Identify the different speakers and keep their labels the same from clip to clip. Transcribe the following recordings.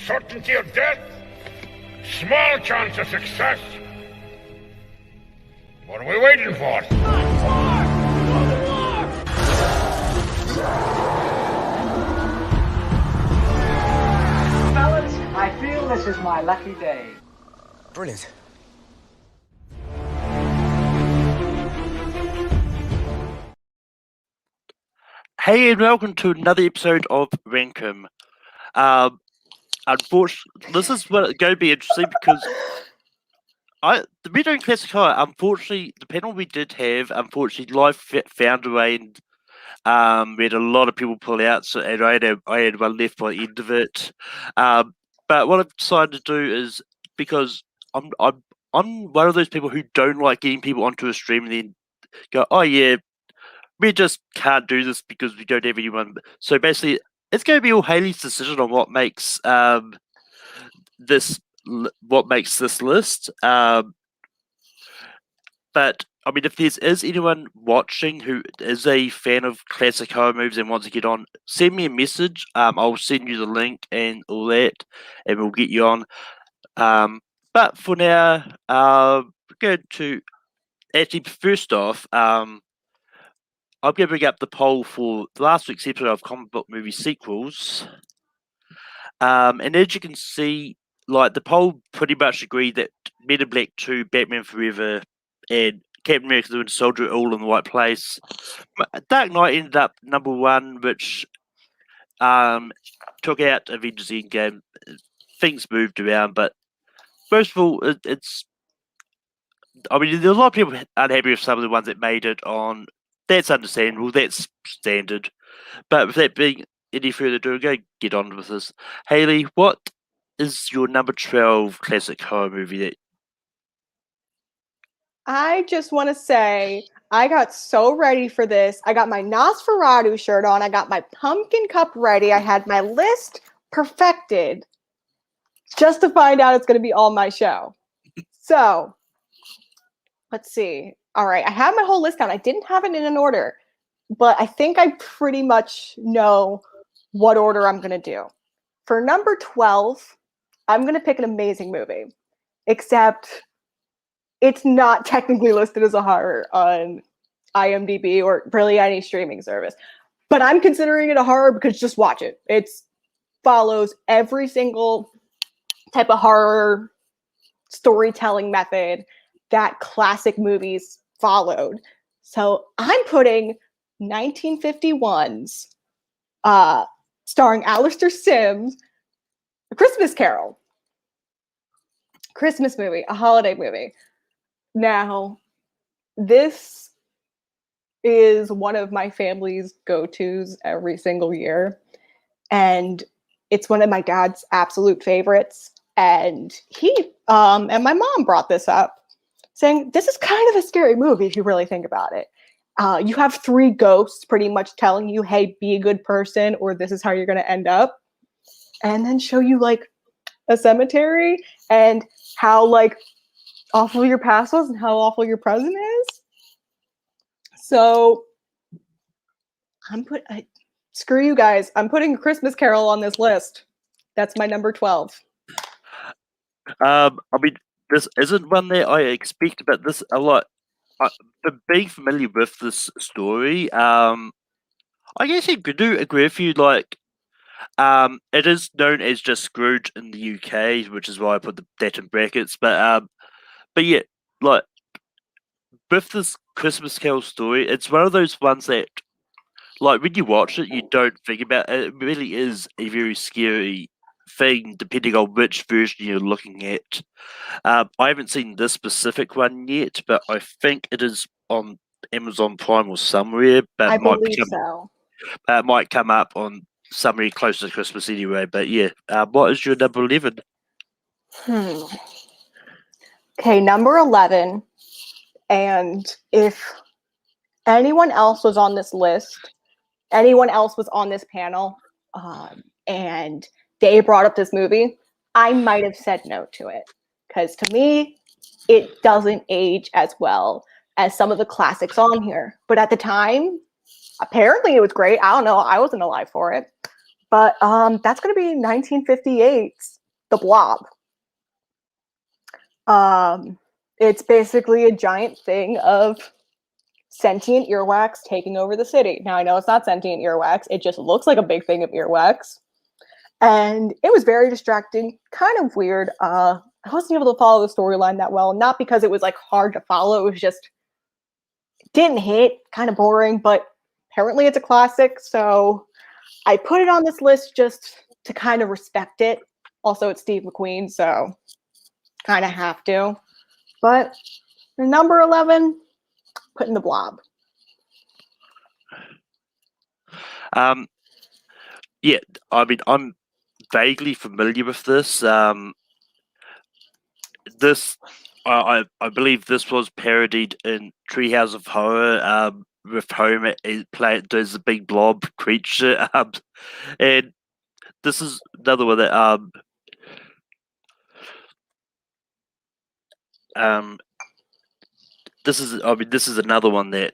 Speaker 1: Certainty of death, small chance of success. What are we waiting for?
Speaker 2: Fellas, I feel this is my lucky day.
Speaker 3: Brilliant.
Speaker 4: Hey, and welcome to another episode of Rankum. Unfortunately, this is going to be interesting because we're doing classic horror. Unfortunately, the panel we did have, life found a way, and we had a lot of people pull out. So, and I had one left by the end of it. But what I've decided to do is because I'm one of those people who don't like getting people onto a stream and then go, oh yeah, we just can't do this because we don't have anyone. So basically, it's going to be all Haley's decision on what makes this list. But I mean, if there is anyone watching who is a fan of classic horror movies and wants to get on, send me a message. I'll send you the link and all that, and we'll get you on. But for now, we're going to actually first off. I'm going to bring up the poll for last week's episode of comic book movie sequels. And as you can see, like the poll pretty much agreed that Men in Black 2, Batman Forever, and Captain America the Winter Soldier are all in the right place. Dark Knight ended up number one, which took out Avengers Endgame. Things moved around, but most of all, it's. I mean, there's a lot of people unhappy with some of the ones that made it on. That's understandable. That's standard. But with that being any further ado, go get on with this. Haley, what is your number 12 classic horror movie that?
Speaker 5: I just want to say I got so ready for this. I got my Nosferatu shirt on. I got my pumpkin cup ready. I had my list perfected just to find out it's going to be all my show. So let's see. All right, I have my whole list down. I didn't have it in an order, but I think I pretty much know what order I'm going to do. For number 12, I'm going to pick an amazing movie, except it's not technically listed as a horror on IMDb or really any streaming service. But I'm considering it a horror because just watch it. It follows every single type of horror storytelling method that classic movies followed. So I'm putting 1951's starring Alistair Sims, A Christmas Carol. Christmas movie, a holiday movie. Now, this is one of my family's go-tos every single year. And it's one of my dad's absolute favorites. And he and my mom brought this up, saying, this is kind of a scary movie if you really think about it. You have three ghosts pretty much telling you, hey, be a good person, or this is how you're going to end up. And then show you, like, a cemetery and how, like, awful your past was and how awful your present is. So, screw you guys. I'm putting Christmas Carol on this list. That's my number 12.
Speaker 4: I mean, this isn't one that I expect, but this a lot. But being familiar with this story, I guess I do agree with you. Like, it is known as just Scrooge in the UK, which is why I put that in brackets. But yeah, like with this Christmas Carol story, it's one of those ones that, like, when you watch it, you don't think about it. It really is a very scary thing, depending on which version you're looking at. I haven't seen this specific one yet, but I think it is on Amazon Prime or somewhere. But
Speaker 5: I believe so.
Speaker 4: It might come up on somewhere close to Christmas anyway. But yeah, what is your number 11?
Speaker 5: Okay, number 11. And if anyone else was on this list, anyone else was on this panel, and they brought up this movie, I might have said no to it. Because to me, it doesn't age as well as some of the classics on here. But at the time, apparently it was great. I don't know. I wasn't alive for it. But that's going to be 1958's The Blob. It's basically a giant thing of sentient earwax taking over the city. Now, I know it's not sentient earwax. It just looks like a big thing of earwax. And it was very distracting, kind of weird. I wasn't able to follow the storyline that well, not because it was like hard to follow. It was just, didn't hit, kind of boring, but apparently it's a classic. So I put it on this list just to kind of respect it. Also, it's Steve McQueen, so kind of have to. But number 11, putting The Blob.
Speaker 4: Yeah, I mean, I'm vaguely familiar with this. I believe this was parodied in Treehouse of Horror. With Homer does the big blob creature, and this is another one that this is another one that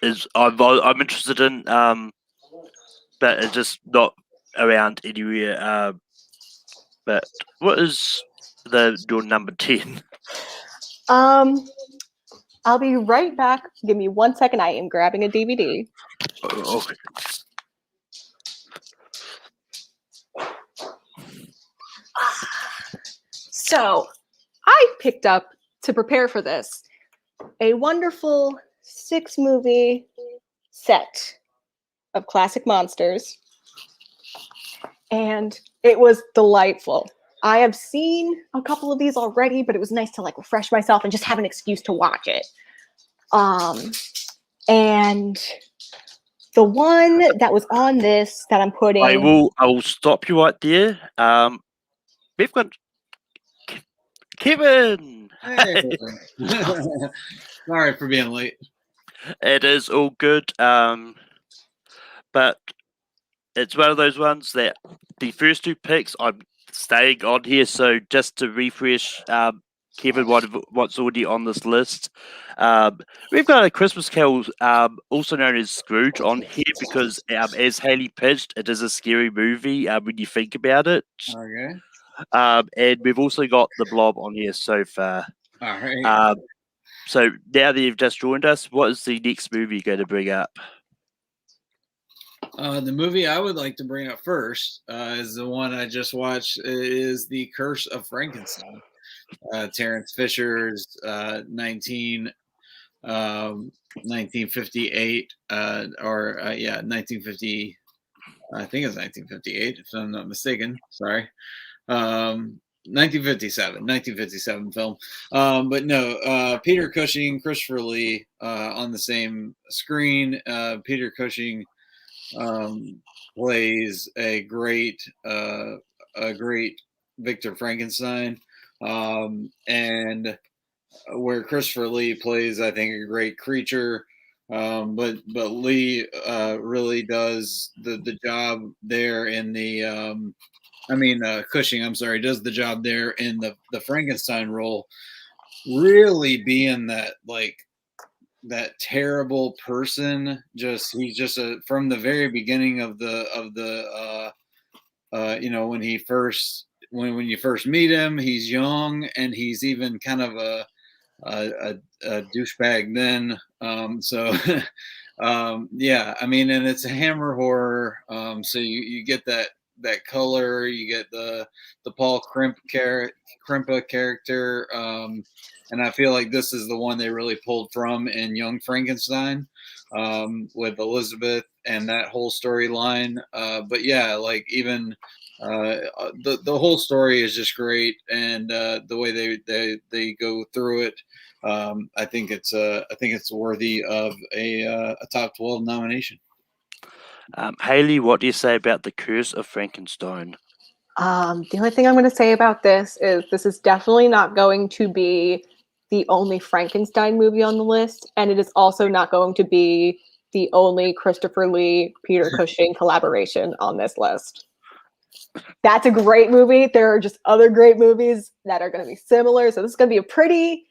Speaker 4: is I'm interested in, but it's just not around anywhere. But what is your number 10?
Speaker 5: I'll be right back. Give me 1 second. I am grabbing a DVD.
Speaker 4: Okay.
Speaker 5: So I picked up, to prepare for this, a wonderful 6-movie set of classic monsters. And it was delightful. I have seen a couple of these already, but it was nice to like refresh myself and just have an excuse to watch it. And the one that was on this that I'm putting,
Speaker 4: I will stop you right there. We've got Kevin.
Speaker 3: Hey. Sorry for being late.
Speaker 4: It is all good. But it's one of those ones that the first 2 picks I'm staying on here. So just to refresh, Kevin, what's already on this list. We've got A Christmas Carol, also known as Scrooge, on here because, as Haley pitched, it is a scary movie when you think about it.
Speaker 3: Okay.
Speaker 4: And we've also got The Blob on here so far.
Speaker 3: All right.
Speaker 4: So now that you've just joined us, what is the next movie you're going to bring up?
Speaker 3: The movie I would like to bring up first is the one I just watched. Is The Curse of Frankenstein. Terrence Fisher's 1958 1950. I think it's 1958 if I'm not mistaken. Sorry. 1957 film. But no, Peter Cushing, Christopher Lee on the same screen. Peter Cushing plays a great Victor Frankenstein, and where Christopher Lee plays, I think, a great creature. But Lee really does the job there in the Cushing, I'm sorry, does the job there in the Frankenstein role, really being that terrible person. He's just from the very beginning of the when you first meet him, he's young and he's even kind of a douchebag then. Yeah, I mean, and it's a Hammer horror, so you get that color, you get the Paul Krimpa character, and I feel like this is the one they really pulled from in Young Frankenstein, with Elizabeth and that whole storyline. But yeah, like even the whole story is just great, and the way they go through it, I think it's worthy of a top 12 nomination.
Speaker 4: Haley, what do you say about The Curse of Frankenstein?
Speaker 5: The only thing I'm going to say about this is definitely not going to be the only Frankenstein movie on the list, and it is also not going to be the only Christopher Lee, Peter Cushing collaboration on this list. That's a great movie. There are just other great movies that are going to be similar, so this is going to be a pretty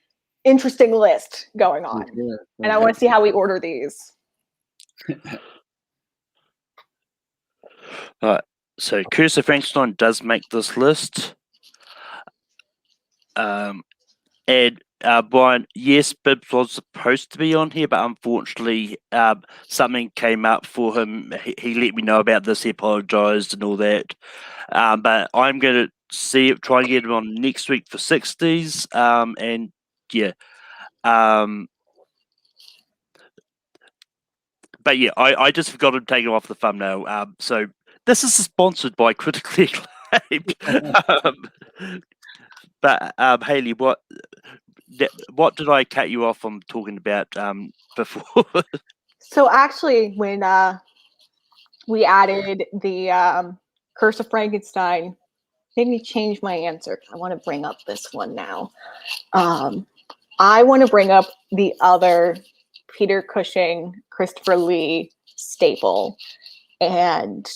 Speaker 5: interesting list going on. Yeah, and I want to see how we order these.
Speaker 4: All right. So Curse of Frankenstein does make this list. And Brian, yes, Bibbs was supposed to be on here, but unfortunately, something came up for him. He let me know about this. He apologized and all that. But I'm going to try and get him on next week for 60s. And yeah. But yeah, I just forgot to take it off the thumbnail. So this is sponsored by Critically Acclaimed. But Haley, what did I cut you off on talking about before?
Speaker 5: So actually, when we added the Curse of Frankenstein, made me change my answer. I want to bring up this one now. I want to bring up the other Peter Cushing, Christopher Lee staple. And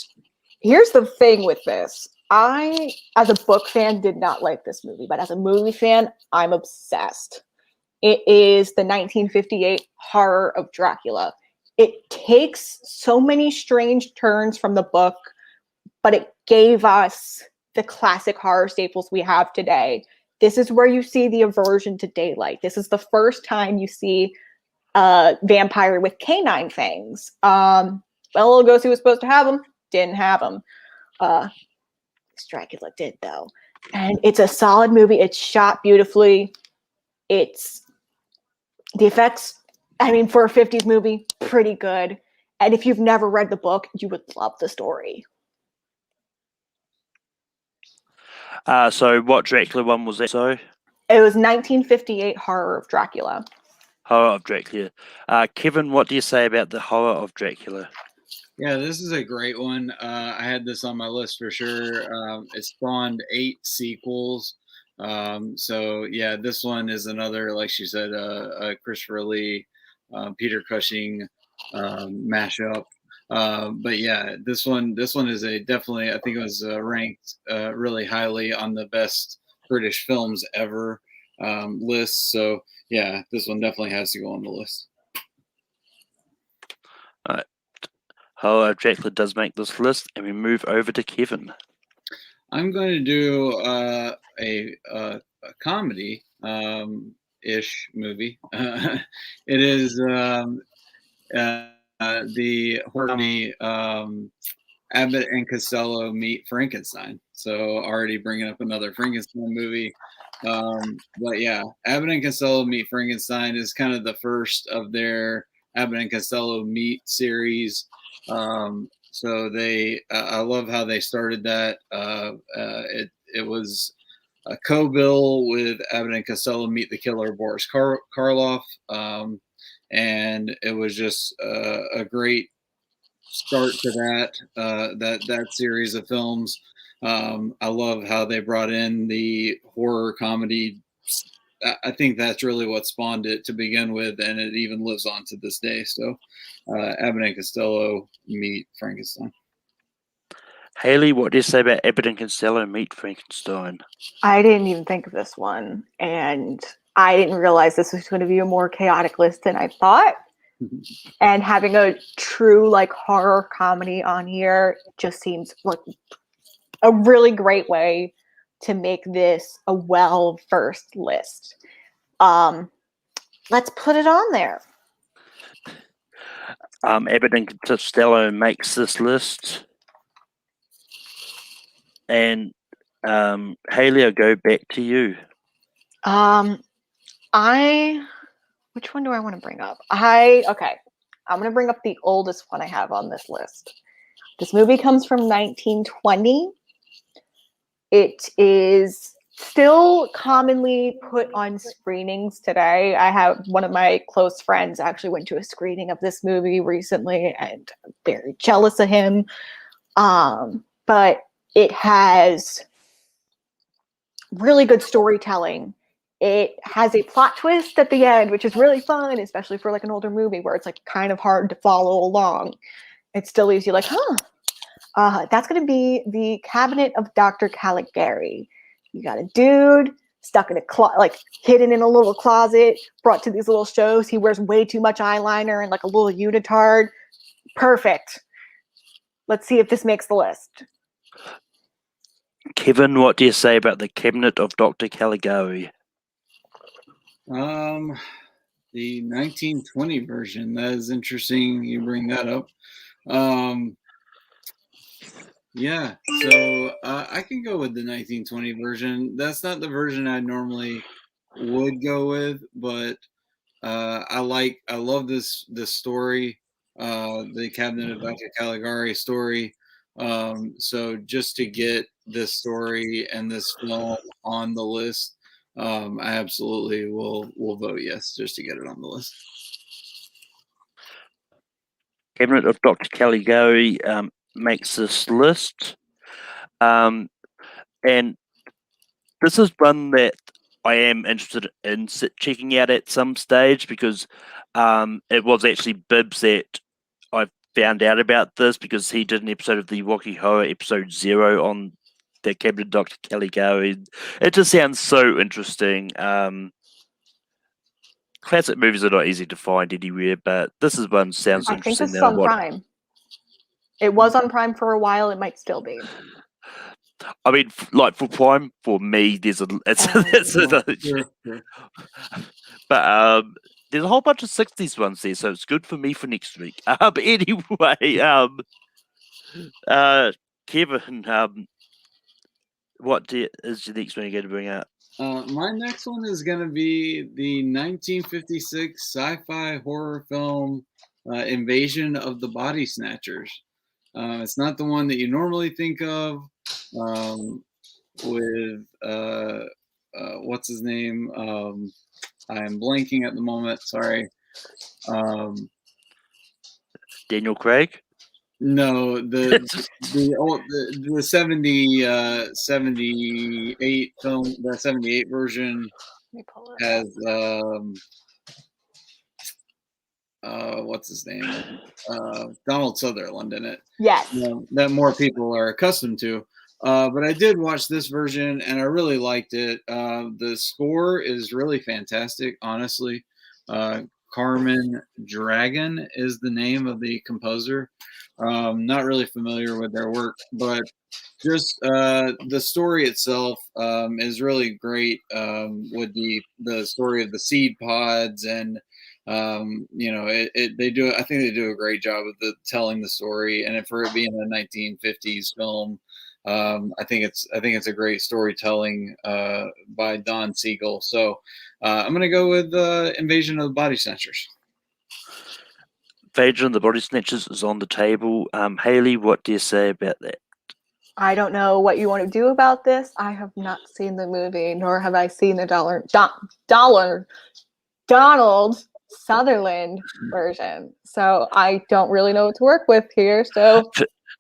Speaker 5: here's the thing with this. I, as a book fan, did not like this movie, but as a movie fan, I'm obsessed. It is the 1958 Horror of Dracula. It takes so many strange turns from the book, but it gave us the classic horror staples we have today. This is where you see the aversion to daylight. This is the first time you see a vampire with canine fangs. Bela Lugosi was supposed to have them, didn't have them. Dracula did, though. And it's a solid movie. It's shot beautifully. It's the effects, I mean, for a 50s movie, pretty good. And if you've never read the book, you would love the story.
Speaker 4: So what Dracula one was that? So
Speaker 5: it was 1958 Horror of Dracula.
Speaker 4: Horror of Dracula. Kevin, what do you say about the Horror of Dracula?
Speaker 3: Yeah, this is a great one. I had this on my list for sure. It spawned 8 sequels. So yeah, this one is another, like she said, Christopher Lee, Peter Cushing mashup. But yeah, this one is definitely, I think it was ranked really highly on the best British films ever list. So yeah, this one definitely has to go on the list.
Speaker 4: All right. Horror of Dracula does make this list, and we move over to Kevin.
Speaker 3: I'm going to do a comedy ish movie. It is the horror Abbott and Costello Meet Frankenstein. So already bringing up another Frankenstein movie. But yeah, Abbott and Costello Meet Frankenstein is kind of the first of their Abbott and Costello Meet series. So I love how they started that. It was a co-bill with Abbott and Costello Meet the Killer Boris Karloff. And it was just a great start to that series of films. I love how they brought in the horror comedy. I think that's really what spawned it to begin with, and it even lives on to this day. So, Abbott and Costello Meet Frankenstein.
Speaker 4: Haley, what do you say about Abbott and Costello Meet Frankenstein?
Speaker 5: I didn't even think of this one, and I didn't realize this was going to be a more chaotic list than I thought. And having a true horror comedy on here just seems like a really great way to make this a well-versed list. Let's put it on there.
Speaker 4: Abbott and Costello makes this list. And Haley, I'll go back to you.
Speaker 5: Which one do I want to bring up? I'm going to bring up the oldest one I have on this list. This movie comes from 1920. It is still commonly put on screenings today. I have one of my close friends actually went to a screening of this movie recently, and I'm very jealous of him. But it has really good storytelling. It has a plot twist at the end, which is really fun, especially for an older movie where it's kind of hard to follow along. It still leaves you that's going to be the Cabinet of Dr. Caligari. You got a dude stuck in a hidden in a little closet, brought to these little shows. He wears way too much eyeliner and a little unitard. Perfect. Let's see if this makes the list.
Speaker 4: Kevin, what do you say about the Cabinet of Dr. Caligari?
Speaker 3: The 1920 version. That is interesting. You bring that up. Yeah. So I can go with the 1920 version. That's not the version I normally would go with, but I love this story, the Cabinet of Dr. Caligari story. So just to get this story and this film on the list, I absolutely will vote yes, just to get it on the list.
Speaker 4: Cabinet of Dr. Caligari makes this list. And this is one that I am interested in checking out at some stage, because it was actually Bibbs that I found out about this, because he did an episode of the Rocky Horror episode 0 on the Cabinet of Dr. Caligari. It just sounds so interesting. Classic movies are not easy to find anywhere, but this is one sounds
Speaker 5: I think
Speaker 4: interesting.
Speaker 5: this is on Prime. It was on Prime for a while. It might still be.
Speaker 4: I mean, like for Prime, for me, there's a
Speaker 3: Sure.
Speaker 4: but there's a whole bunch of 60s ones there, so it's good for me for next week. But anyway, Kevin, what is the next one you're going to bring out?
Speaker 3: My next one is going to be the 1956 sci-fi horror film Invasion of the Body Snatchers. It's not the one that you normally think of with what's his name? I'm blanking at the moment. Sorry.
Speaker 4: Daniel Craig?
Speaker 3: No, the 78 film, the 78 version has what's his name? Donald Sutherland in it.
Speaker 5: Yes.
Speaker 3: That more people are accustomed to. But I did watch this version and I really liked it. The score is really fantastic, honestly. Carmen Dragon is the name of the composer. Not really familiar with their work, but just the story itself is really great, with the story of the seed pods, and they do. I think they do a great job of telling the story, and for it being a 1950s film, I think it's a great storytelling by Don Siegel. So I'm gonna go with Invasion of the Body Snatchers.
Speaker 4: Invasion of the Body Snatchers is on the table. Haley, what do you say about that?
Speaker 5: I don't know what you want to do about this. I have not seen the movie, nor have I seen the Donald Sutherland version. So I don't really know what to work with here. So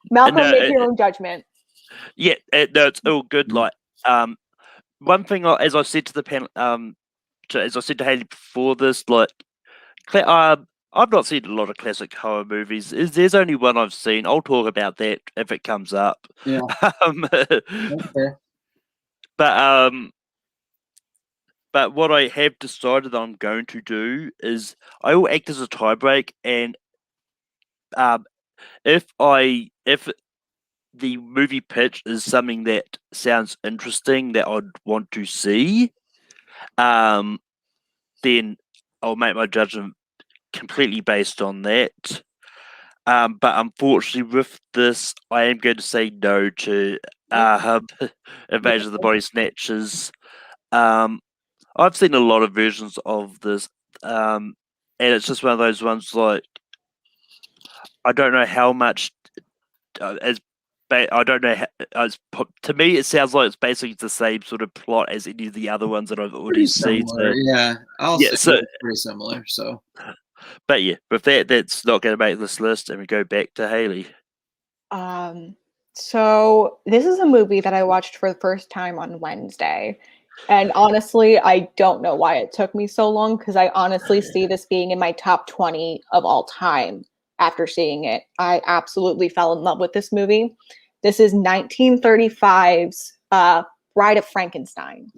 Speaker 5: Malcolm, make your own judgment.
Speaker 4: Yeah, no, it's all good. Like, one thing, as I said to the panel, as I said to Haley before this, like, I've not seen a lot of classic horror movies. There's only one I've seen. I'll talk about that if it comes up.
Speaker 3: Yeah. Okay.
Speaker 4: But what I have decided I'm going to do is I will act as a tiebreak, and if the movie pitch is something that sounds interesting that I'd want to see, then I'll make my judgment completely based on that. But unfortunately, with this, I am going to say no to Invasion of the Body Snatchers. I've seen a lot of versions of this, and it's just one of those ones like I don't know how much. I don't know. To me, it sounds like it's basically the same sort of plot as any of the other ones that I've already seen. So,
Speaker 3: yeah, it's pretty similar. So,
Speaker 4: but yeah, with that's not going to make this list, and we go back to Haley.
Speaker 5: So this is a movie that I watched for the first time on Wednesday, and honestly, I don't know why it took me so long, because I honestly see this being in my top 20 of all time. After seeing it, I absolutely fell in love with this movie. This is 1935's Bride of Frankenstein.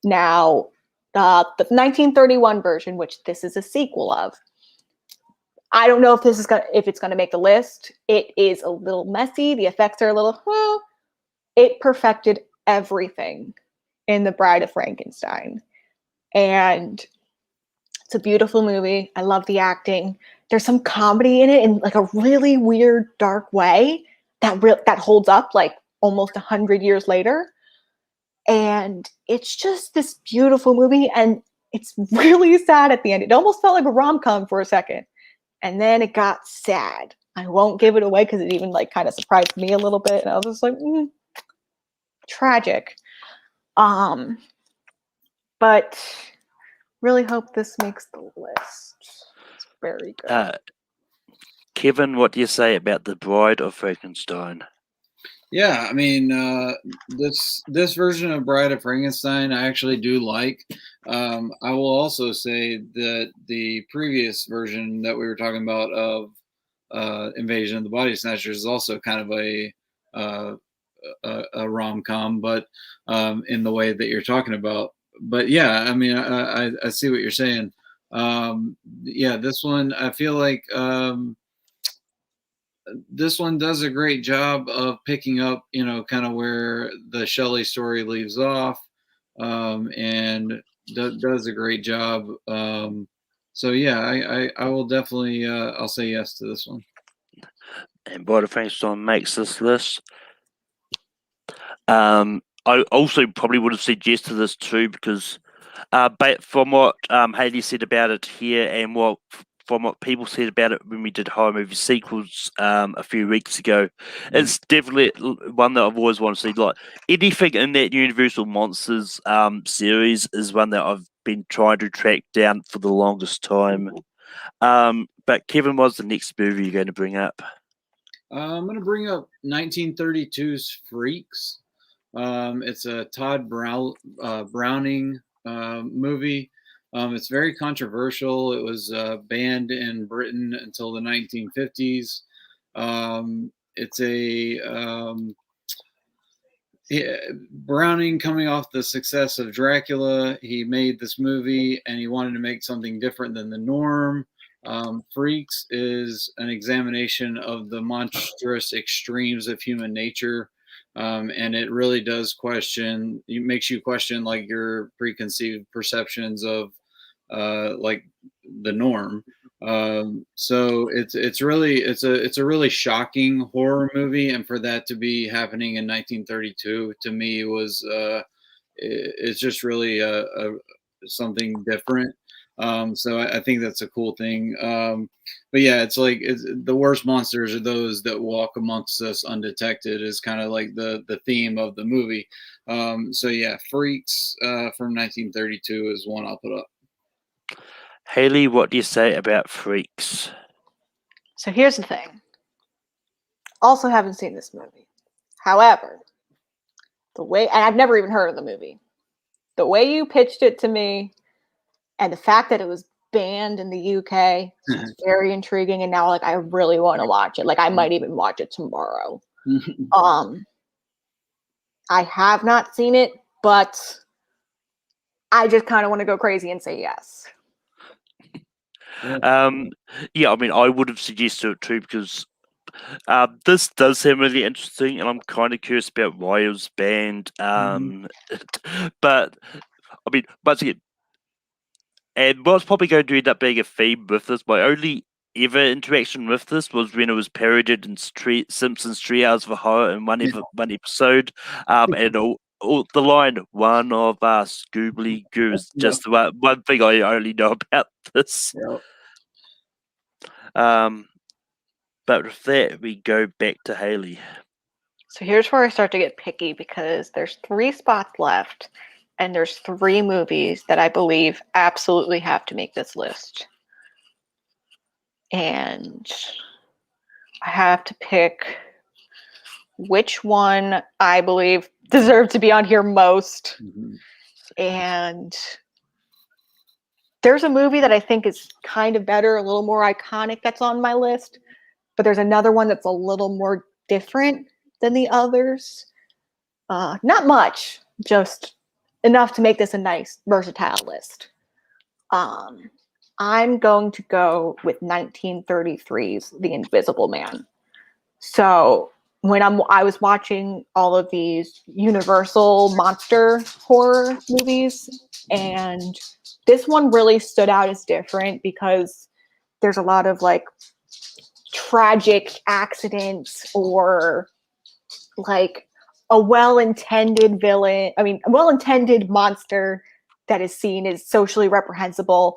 Speaker 5: Now, the 1931 version, which this is a sequel of, I don't know if it's gonna make the list. It is a little messy. The effects are a little. It perfected everything in The Bride of Frankenstein, and it's a beautiful movie. I love the acting. There's some comedy in it in like a really weird, dark way that holds up like almost 100 years later. And it's just this beautiful movie, and it's really sad at the end. It almost felt like a rom-com for a second, and then it got sad. I won't give it away because it even like kind of surprised me a little bit, and I was just like, tragic. But really hope this makes the list. It's very good.
Speaker 4: Kevin, what do you say about The Bride of Frankenstein?
Speaker 3: Yeah, I mean, this version of Bride of Frankenstein I actually do like. I will also say that the previous version that we were talking about of Invasion of the Body Snatchers is also kind of a rom-com, but in the way that you're talking about. But yeah, I mean, I see what you're saying. Yeah, this one I feel like. This one does a great job of picking up, kind of where the Shelley story leaves off, and does a great job. So yeah, I will definitely, I'll say yes to this one.
Speaker 4: And Bride of Frankenstein makes this list. I also probably would have suggested this too because, but from what Haley said about it here and from what people said about it when we did horror movie sequels a few weeks ago, it's definitely one that I've always wanted to see. Like anything in that Universal Monsters series is one that I've been trying to track down for the longest time. But Kevin, what's the next movie you're going to bring up?
Speaker 3: I'm going to bring up 1932's Freaks. It's a Todd Browning movie. It's very controversial. It was banned in Britain until the 1950s. It's Browning, coming off the success of Dracula, he made this movie and he wanted to make something different than the norm. Freaks is an examination of the monstrous extremes of human nature. And it really does makes you question like your preconceived perceptions of like the norm. So it's a really shocking horror movie, and for that to be happening in 1932 to me was it's just really something different. So I think that's a cool thing. But yeah, it's the worst monsters are those that walk amongst us undetected is kind of like the theme of the movie. So yeah, Freaks from 1932 is one I'll put up.
Speaker 4: Haley, what do you say about Freaks?
Speaker 5: So here's the thing. Also haven't seen this movie. However, and I've never even heard of the movie. The way you pitched it to me and the fact that it was banned in the UK is very intriguing, and now like I really want to watch it. Like I might even watch it tomorrow. I have not seen it, but I just kind of want to go crazy and say yes.
Speaker 4: Yeah, I mean, I would have suggested it too because this does sound really interesting, and I'm kind of curious about why it was banned. But I mean, once again, and what's probably going to end up being a theme with this, my only ever interaction with this was when it was parodied in Simpsons 3 Hours of Horror in one episode, and the line "one of us goobly goo" is just the one thing I only know about this. But with that, we go back to Haley.
Speaker 5: So here's where I start to get picky because there's 3 spots left, and there's 3 movies that I believe absolutely have to make this list. And I have to pick which one I believe deserves to be on here most. And there's a movie that I think is kind of better, a little more iconic that's on my list. But there's another one that's a little more different than the others. Not much, just enough to make this a nice, versatile list. I'm going to go with 1933's The Invisible Man. So when I was watching all of these Universal monster horror movies, and this one really stood out as different because there's a lot of like tragic accidents or like a well-intended monster that is seen as socially reprehensible.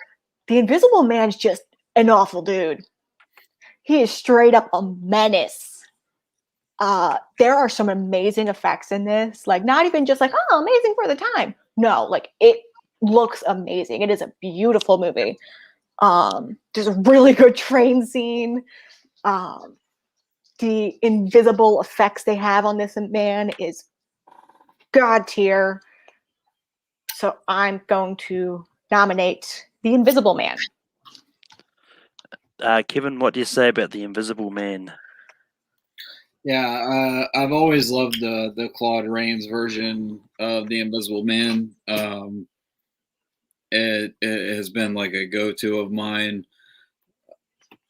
Speaker 5: The Invisible Man's just an awful dude. He is straight up a menace. There are some amazing effects in this. Like, not even just like, oh, amazing for the time. No, like, it looks amazing. It is a beautiful movie. There's a really good train scene. The invisible effects they have on this man is god tier. So I'm going to nominate The Invisible Man.
Speaker 4: Kevin, what do you say about The Invisible Man?
Speaker 3: Yeah, I've always loved the Claude Rains version of The Invisible Man. It has been like a go-to of mine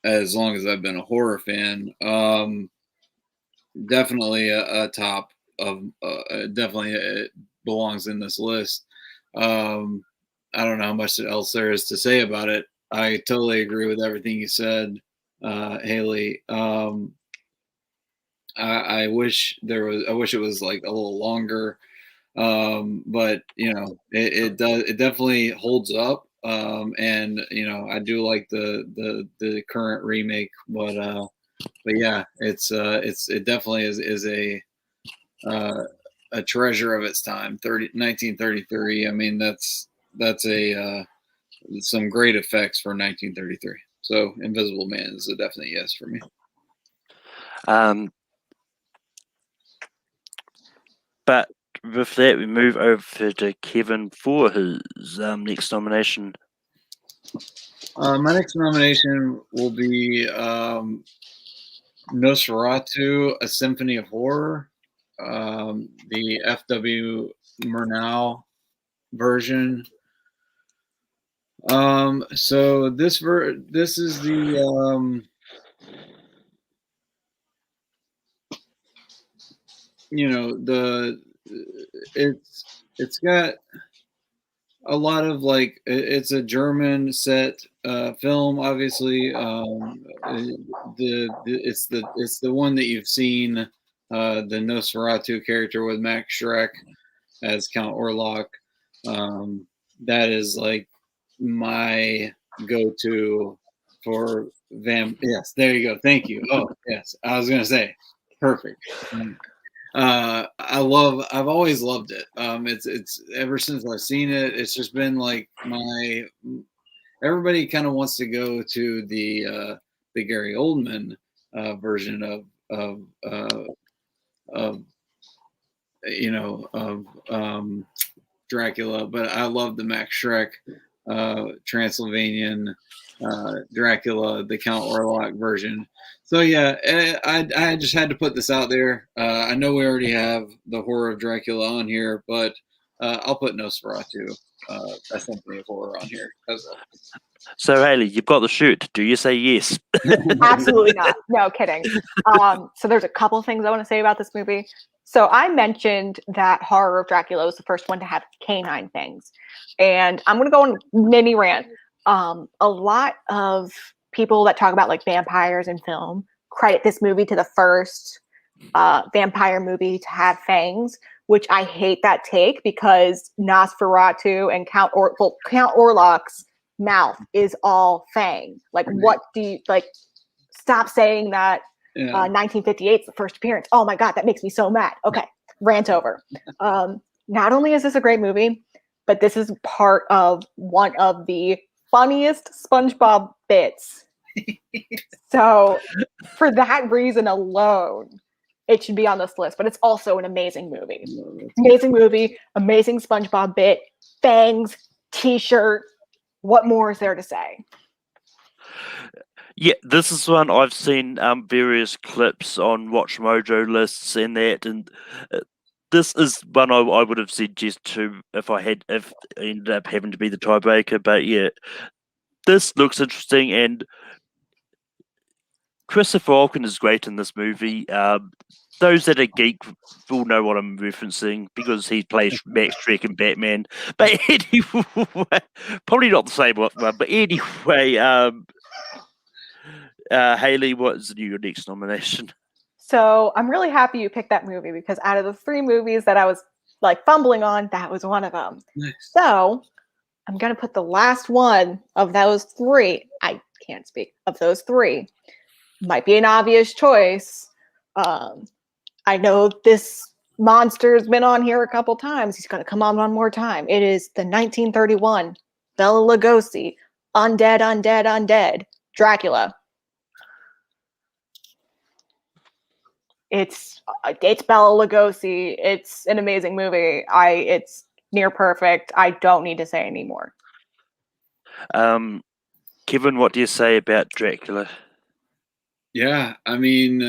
Speaker 3: as long as I've been a horror fan. Definitely a top of definitely it belongs in this list. I don't know how much else there is to say about it. I totally agree with everything you said, Haley. I wish there was. I wish it was like a little longer, but you know, it does. It definitely holds up, and you know, I do like the current remake, but yeah, it definitely is a treasure of its time. 1933. I mean, that's a some great effects for 1933. So, Invisible Man is a definite yes for me.
Speaker 4: But with that, we move over to Kevin for his next nomination.
Speaker 3: My next nomination will be Nosferatu, A Symphony of Horror, the F.W. Murnau version. So this is the you know, it's got a lot of like, it's a German set film, obviously. It's the one that you've seen, the Nosferatu character with Max Schreck as Count Orlok. That is like my go-to for Yes, there you go. Thank you. Oh, yes, I was gonna say, perfect. I've always loved it. It's ever since I've seen it, it's just been like everybody kind of wants to go to the Gary Oldman version of Dracula, but I love the Max Schreck Transylvanian Dracula, the Count Orlok version. So yeah, I just had to put this out there. I know we already have the Horror of Dracula on here, but I'll put Nosferatu, A Symphony of Horror, on here as well.
Speaker 4: So Haley, you've got the shoot. Do you say yes?
Speaker 5: Absolutely not. No, kidding. So there's a couple things I want to say about this movie. So I mentioned that Horror of Dracula was the first one to have canine things. And I'm going to go on a mini rant. A lot of people that talk about like vampires in film credit this movie to the first vampire movie to have fangs, which I hate that take because Nosferatu and Count Orlok's mouth is all fang. Like, what do you like? Stop saying that. 1958 is the first appearance. Oh my god, that makes me so mad. Okay, rant over. Not only is this a great movie, but this is part of one of the funniest SpongeBob bits. So for that reason alone, it should be on this list. But it's also an amazing movie. Amazing movie, amazing SpongeBob bit, fangs, t-shirt. What more is there to say?
Speaker 4: Yeah, this is one I've seen various clips on Watch Mojo lists and that, and this is one I would have said yes to if I ended up having to be the tiebreaker. But yeah, this looks interesting, and Christopher Walken is great in this movie. Those that are geek will know what I'm referencing because he plays Max Shrek and Batman. But anyway, probably not the same one. But anyway, Haley, what is your next nomination?
Speaker 5: So I'm really happy you picked that movie because out of the 3 movies that I was like fumbling on, that was one of them.
Speaker 3: Nice.
Speaker 5: So I'm going to put the last one of those 3. I can't speak of those 3. Might be an obvious choice. I know this monster's been on here a couple times. He's going to come on one more time. It is the 1931 Bela Lugosi, Undead, Undead, Undead, Dracula. It's Bela Lugosi. It's an amazing movie. It's near perfect. I don't need to say anymore.
Speaker 4: Kevin, what do you say about Dracula?
Speaker 3: Yeah, I mean,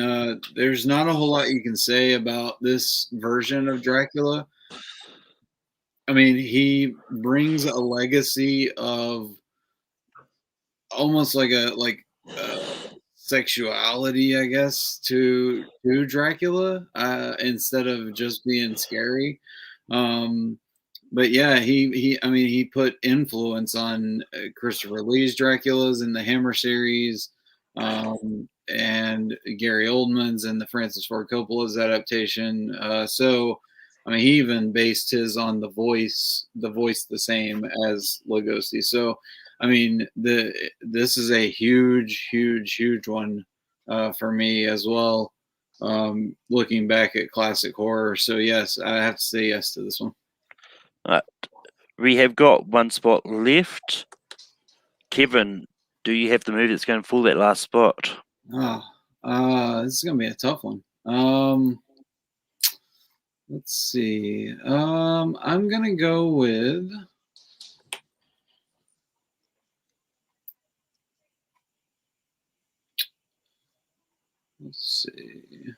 Speaker 3: there's not a whole lot you can say about this version of Dracula. I mean, he brings a legacy of almost like sexuality, I guess, to Dracula instead of just being scary. But yeah, he put influence on Christopher Lee's Draculas in the Hammer series. And Gary Oldman's and the Francis Ford Coppola's adaptation. So, I mean, he even based his on the voice the same as Lugosi. So, I mean, this is a huge one for me as well. Looking back at classic horror, so yes, I have to say yes to this one.
Speaker 4: We have got one spot left. Kevin, do you have the movie that's going to fill that last spot?
Speaker 3: This is gonna be a tough one. Let's see. I'm gonna go with. Let's see.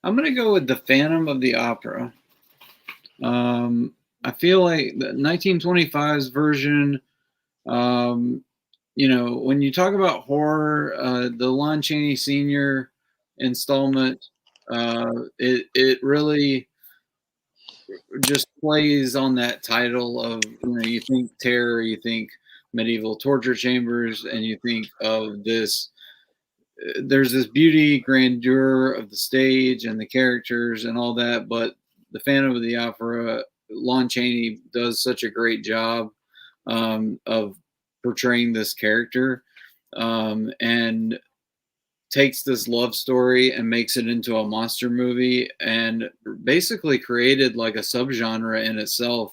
Speaker 3: I'm gonna go with the Phantom of the Opera. I feel like the 1925's version, you know, when you talk about horror, the Lon Chaney Sr. installment, it really just plays on that title of, you know, you think terror, you think medieval torture chambers, and you think of this. There's this beauty, grandeur of the stage and the characters and all that, but the Phantom of the Opera, Lon Chaney does such a great job of portraying this character and takes this love story and makes it into a monster movie and basically created like a subgenre in itself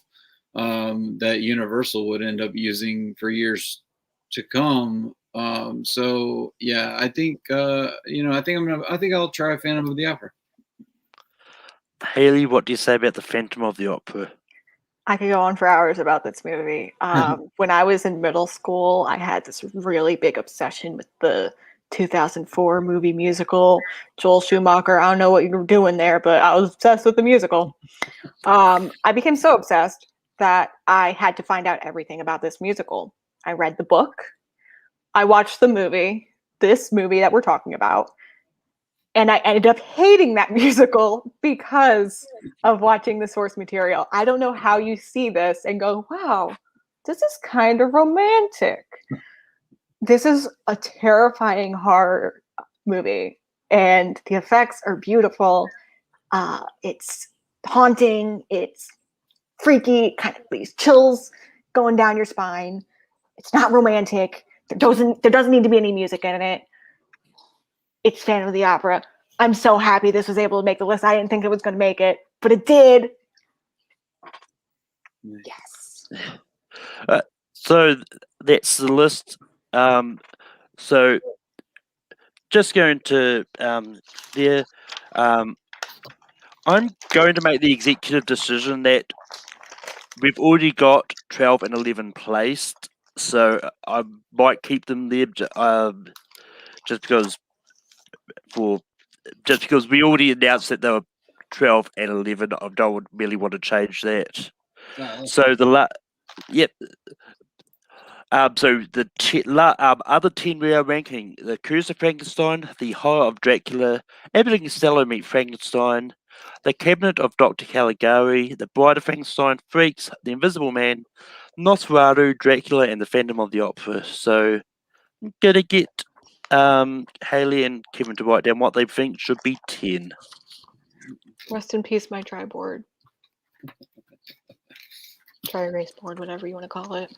Speaker 3: that Universal would end up using for years to come. So yeah, I think I think I'll try Phantom of the Opera.
Speaker 4: Haley, what do you say about the Phantom of the Opera?
Speaker 5: I could go on for hours about this movie. When I was in middle school, I had this really big obsession with the 2004 movie musical, Joel Schumacher. I don't know what you were doing there, but I was obsessed with the musical. I became so obsessed that I had to find out everything about this musical. I read the book. I watched the movie, this movie that we're talking about. And I ended up hating that musical because of watching the source material. I don't know how you see this and go, wow, this is kind of romantic. This is a terrifying horror movie, and the effects are beautiful. It's haunting. It's freaky, kind of these chills going down your spine. It's not romantic. There doesn't need to be any music in it. It's Phantom of the Opera. I'm so happy this was able to make the list. I didn't think it was going to make it, but it did. Yes.
Speaker 4: So that's the list. So just going to there. I'm going to make the executive decision that we've already got 12 and 11 placed, so I might keep them there just because we already announced that they were 12 and 11. I don't really want to change that.
Speaker 3: Oh,
Speaker 4: So yep. So the other 10 we are ranking: the Curse of Frankenstein, the Horror of Dracula, Abbott and Costello meet Frankenstein, the Cabinet of Dr Caligari, the Bride of Frankenstein, Freaks, the Invisible Man, Nosferatu, Dracula, and the Phantom of the Opera. So I'm gonna get Haley and Kevin to write down what they think should be 10.
Speaker 5: Rest in peace, my dry board. Dry erase board, whatever you want to call it.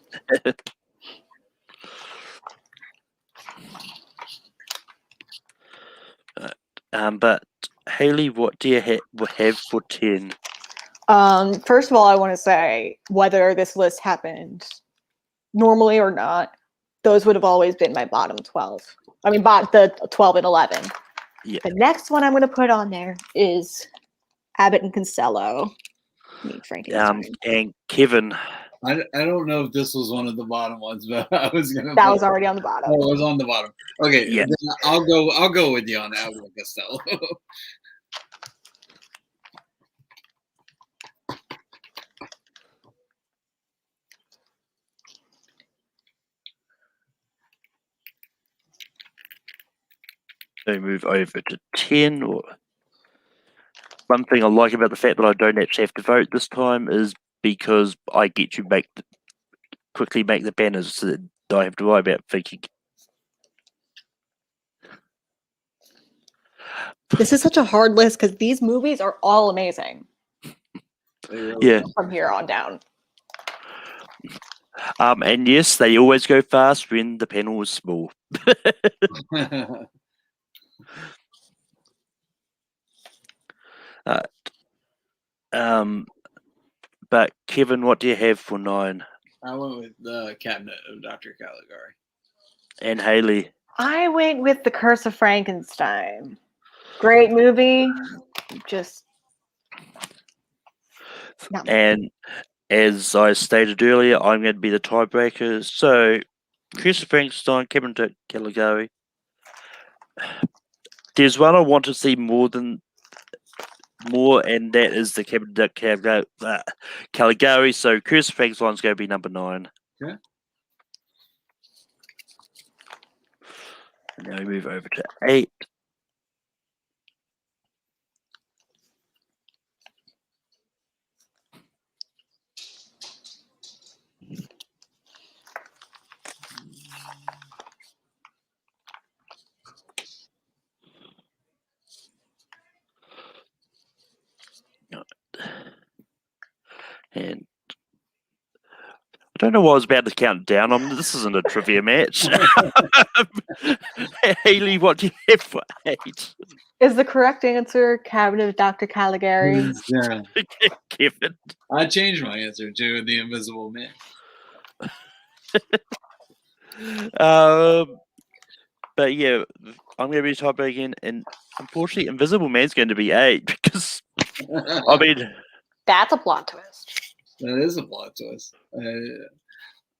Speaker 4: But Haley, what do you have for 10?
Speaker 5: First of all, I want to say whether this list happened normally or not, those would have always been my bottom 12. I mean, the 12 and 11.
Speaker 4: Yeah.
Speaker 5: The next one I'm going to put on there is Abbott and Costello meet Frankenstein.
Speaker 4: And Kevin.
Speaker 3: I don't know if this was one of the bottom ones, but I was gonna.
Speaker 5: That was already on the bottom.
Speaker 3: Oh, it was on the bottom. Okay,
Speaker 4: Yeah.
Speaker 3: then I'll go with you on Abbott and Costello.
Speaker 4: So move over to 10. One thing I like about the fact that I don't actually have to vote this time is because I get to quickly make the banners so that I have to worry about thinking.
Speaker 5: This is such a hard list because these movies are all amazing.
Speaker 4: Yeah.
Speaker 5: From here on down.
Speaker 4: And yes, they always go fast when the panel is small. But Kevin, what do you have for 9?
Speaker 3: I went with the Cabinet of Dr. Caligari.
Speaker 4: And Haley.
Speaker 5: I went with The Curse of Frankenstein. Great movie. Just.
Speaker 4: And as I stated earlier, I'm going to be the tiebreaker. So, Curse of Frankenstein, Cabinet of Caligari. There's one I want to see more, and that is the Cabinet of Caligari. So, Curse of Frankenstein is going to be number 9.
Speaker 3: Okay.
Speaker 4: And now we move over to 8. And I don't know why I was about to count down. This isn't a trivia match. Haley, what do you have for 8?
Speaker 5: Is the correct answer Cabinet of Dr. Caligari?
Speaker 3: Yeah.
Speaker 4: Kevin.
Speaker 3: I changed my answer to The Invisible Man.
Speaker 4: But yeah, I'm going to be tiebreaker again, and unfortunately, Invisible Man's going to be 8 because I mean,
Speaker 5: That's a plot twist.
Speaker 3: That is a plot twist.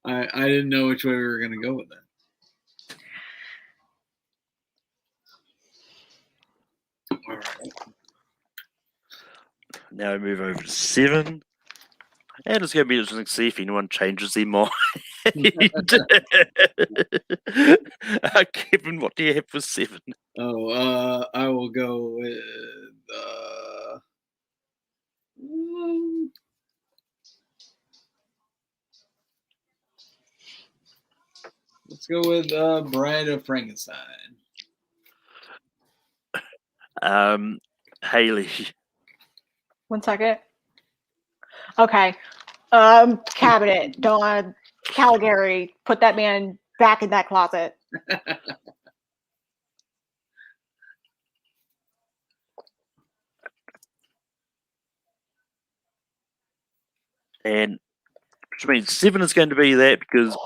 Speaker 3: I didn't know which way we were going to go with that. All right.
Speaker 4: Now we move over to 7. And it's going to be interesting to see if anyone changes their mind. Kevin, what do you have for 7?
Speaker 3: Oh, I will go with let's go with Bride of Frankenstein.
Speaker 4: Haley.
Speaker 5: 1 second. Okay. Cabinet. Don't Caligari. Put that man back in that closet.
Speaker 4: And which means 7 is going to be that because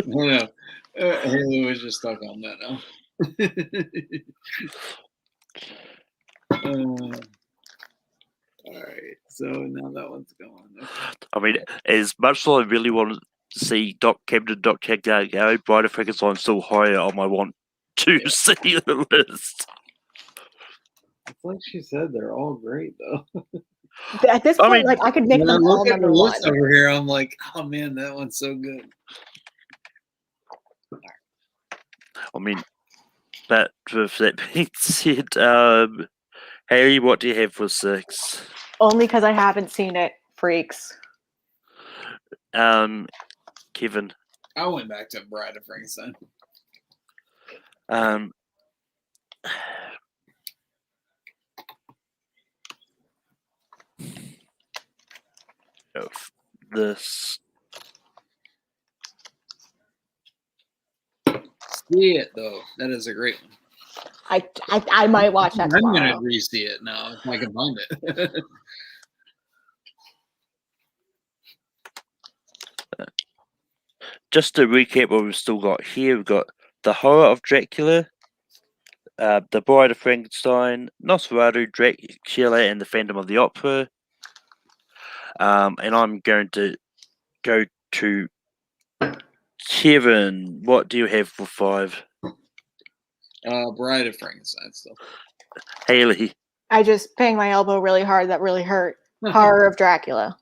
Speaker 3: No, Haley was just stuck on that now. All right, so now that one's going. Okay.
Speaker 4: I mean, as much as I really want to see Cabinet Dr Caligari, Bride of Frankenstein still higher on my want to see the list.
Speaker 3: It's like she said, they're all great though.
Speaker 5: At this
Speaker 4: I
Speaker 5: point,
Speaker 4: mean,
Speaker 5: like I could make
Speaker 3: When I
Speaker 5: them all
Speaker 3: look at the
Speaker 5: number one.
Speaker 3: list over here, I'm like, oh man, that one's so good.
Speaker 4: I mean, but with that being said, Haley, what do you have for 6?
Speaker 5: Only because I haven't seen it, freaks.
Speaker 4: Kevin.
Speaker 3: I went back to Bride of Frankenstein.
Speaker 4: Of this.
Speaker 3: See it though. That is a great one.
Speaker 5: I might watch that
Speaker 3: I'm
Speaker 5: tomorrow.
Speaker 3: gonna re-see it now if I can find it.
Speaker 4: Just to recap what we've still got here, we've got The Horror of Dracula, The Bride of Frankenstein, Nosferatu, Dracula, and the Phantom of the Opera. And I'm going to go to Kevin. What do you have for 5?
Speaker 3: Bride of Frankenstein still.
Speaker 4: Haley.
Speaker 5: I just banged my elbow really hard. That really hurt. Horror of Dracula.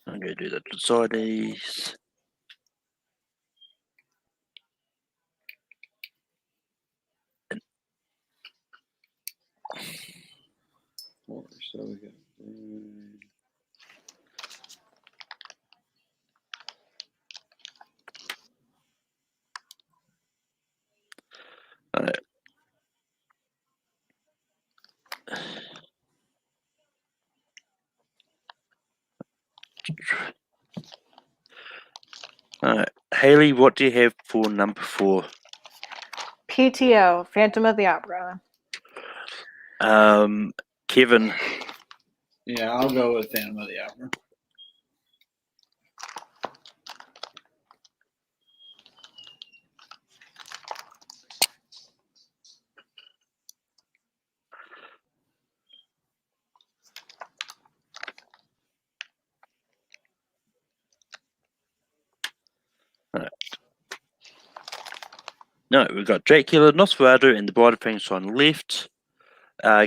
Speaker 4: I'm going to do the Decidis.
Speaker 3: So we got.
Speaker 4: Haley, what do you have for number 4?
Speaker 5: PTO, Phantom of the Opera.
Speaker 4: Kevin.
Speaker 3: Yeah, I'll go with Phantom of the Opera.
Speaker 4: No, we've got Dracula, Nosferatu, and the Bride of Frankenstein left.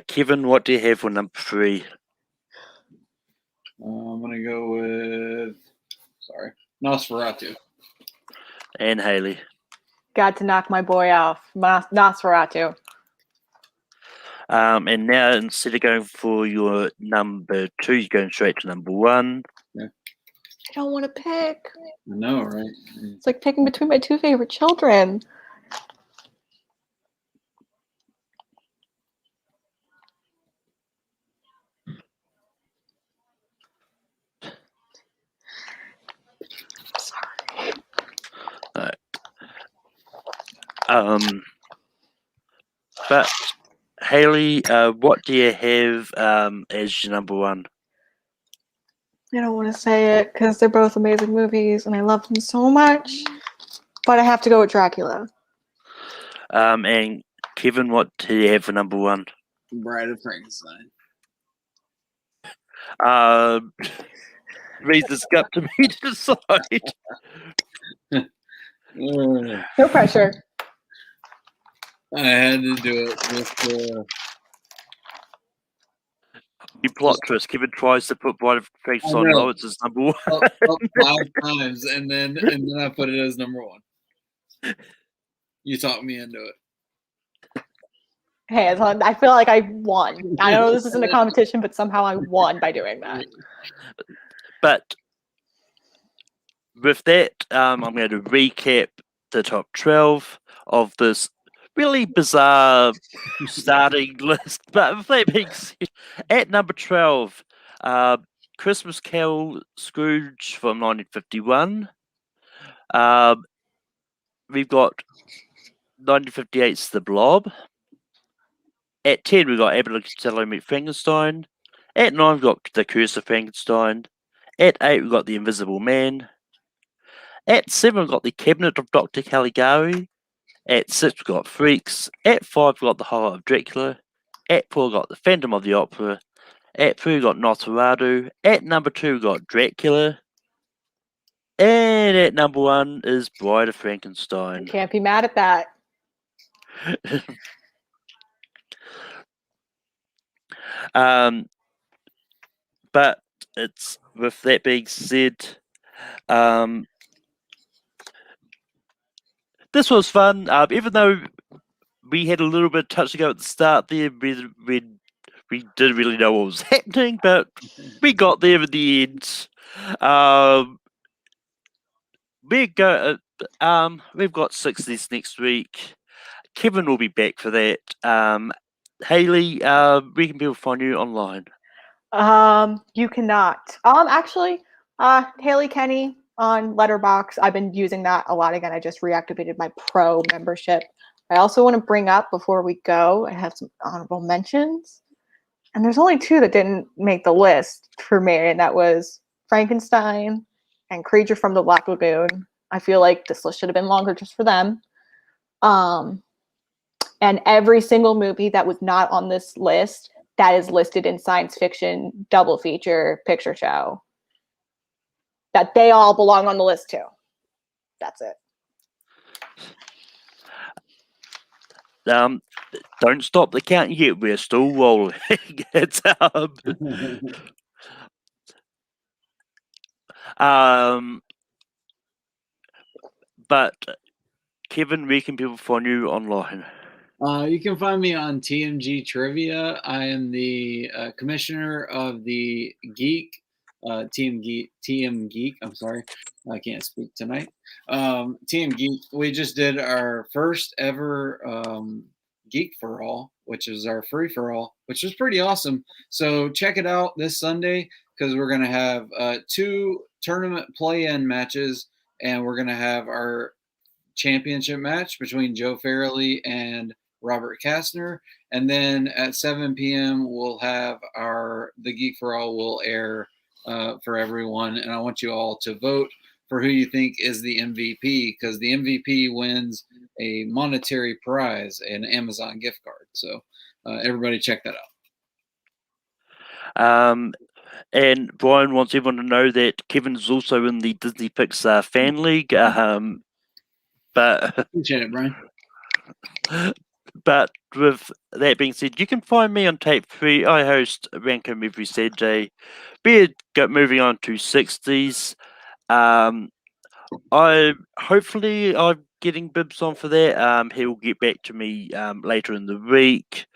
Speaker 4: Kevin, what do you have for number 3?
Speaker 3: I'm gonna go with Nosferatu.
Speaker 5: And
Speaker 4: And Haley.
Speaker 5: Got to knock my boy off. Nosferatu.
Speaker 4: And now instead of going for your number 2, you're going straight to number 1.
Speaker 5: I don't want to pick.
Speaker 3: I know, right?
Speaker 5: It's like picking between my 2 favorite children.
Speaker 4: But Haley, what do you have as your number 1?
Speaker 5: I don't want to say it because they're both amazing movies and I love them so much. But I have to go with Dracula.
Speaker 4: And Kevin, what do you have for number 1?
Speaker 3: Bride of Frankenstein.
Speaker 4: Raise this up to me to decide.
Speaker 5: No pressure.
Speaker 3: I had to do it with
Speaker 4: You plot twist. Kevin tries to put Bride of Frankenstein low. It's his number 1.
Speaker 3: up 5 times, and then I put it as number 1. You talked me into it.
Speaker 5: Hey, I feel like I won. I know this isn't a competition, but somehow I won by doing that.
Speaker 4: But with that, I'm going to recap the top 12 of this really bizarre starting list. But with that being said, at number 12, Christmas Carol, Scrooge from 1951. We've got 1958's The Blob. At 10, we've got Abbott and Costello Meet Frankenstein. At 9, we've got The Curse of Frankenstein. At 8, we've got The Invisible Man. At 7, we've got The Cabinet of Dr Caligari. At 6, we've got Freaks. At 5, we've got The Horror of Dracula. At 4, we've got The Phantom of the Opera. At 3, we've got Nosferatu. At number 2, we've got Dracula. And And at number 1 is Bride of Frankenstein.
Speaker 5: Can't be mad at that.
Speaker 4: But it's, with that being said, this was fun. Even though we had a little bit of touch to go at the start there, we didn't really know what was happening, but we got there in the end. We've got 60s next week. Kevin will be back for that. Haley, where can people find you online?
Speaker 5: You cannot. Actually, Haley Kenny on Letterboxd. I've been using that a lot again. I just reactivated my pro membership. I also want to bring up before we go, I have some honorable mentions. And there's only 2 that didn't make the list for me, and that was Frankenstein and Creature from the Black Lagoon. I feel like this list should have been longer just for them. And every single movie that was not on this list that is listed in science fiction double feature picture show, that they all belong on the list too. That's it.
Speaker 4: Don't stop the count yet. We're still rolling. It's but Kevin, where can people find you online?
Speaker 3: You can find me on TMG Trivia. I am the commissioner of the TM Geek. I'm sorry, I can't speak tonight. TM Geek. We just did our first ever Geek for All, which is our free for all, which was pretty awesome. So check it out this Sunday, because we're gonna have 2 tournament play-in matches, and we're gonna have our championship match between Joe Farrelly and Robert Kastner, and then at 7 p.m. we'll have the Geek for All will air for everyone, and I want you all to vote for who you think is the MVP, because the MVP wins a monetary prize, an Amazon gift card. So everybody check that
Speaker 4: out. And Brian wants everyone to know that Kevin's also in the Disney Pixar Fan League. But
Speaker 3: appreciate it, Brian.
Speaker 4: But with that being said, you can find me on Tape 3. I host Rankum every Saturday. Moving on to 60s. Hopefully I'm getting Bibs on for that. He will get back to me later in the week.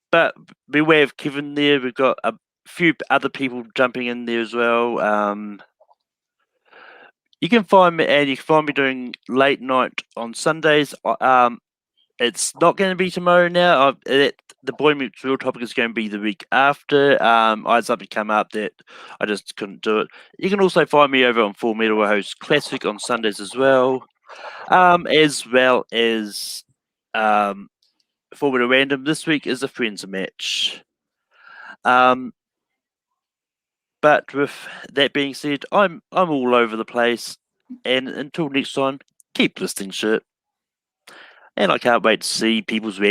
Speaker 4: But beware of Kevin there. We've got a few other people jumping in there as well. You can find me doing late night on Sundays. It's not going to be tomorrow now. The Boy Meets Real topic is going to be the week after. I had something come up that I just couldn't do it. You can also find me over on Full Metal. I host Classic on Sundays as well. As well as Full Metal Random. This week is a Friends match. But with that being said, I'm all over the place. And until next time, keep listening, shit. And I can't wait to see people's reactions.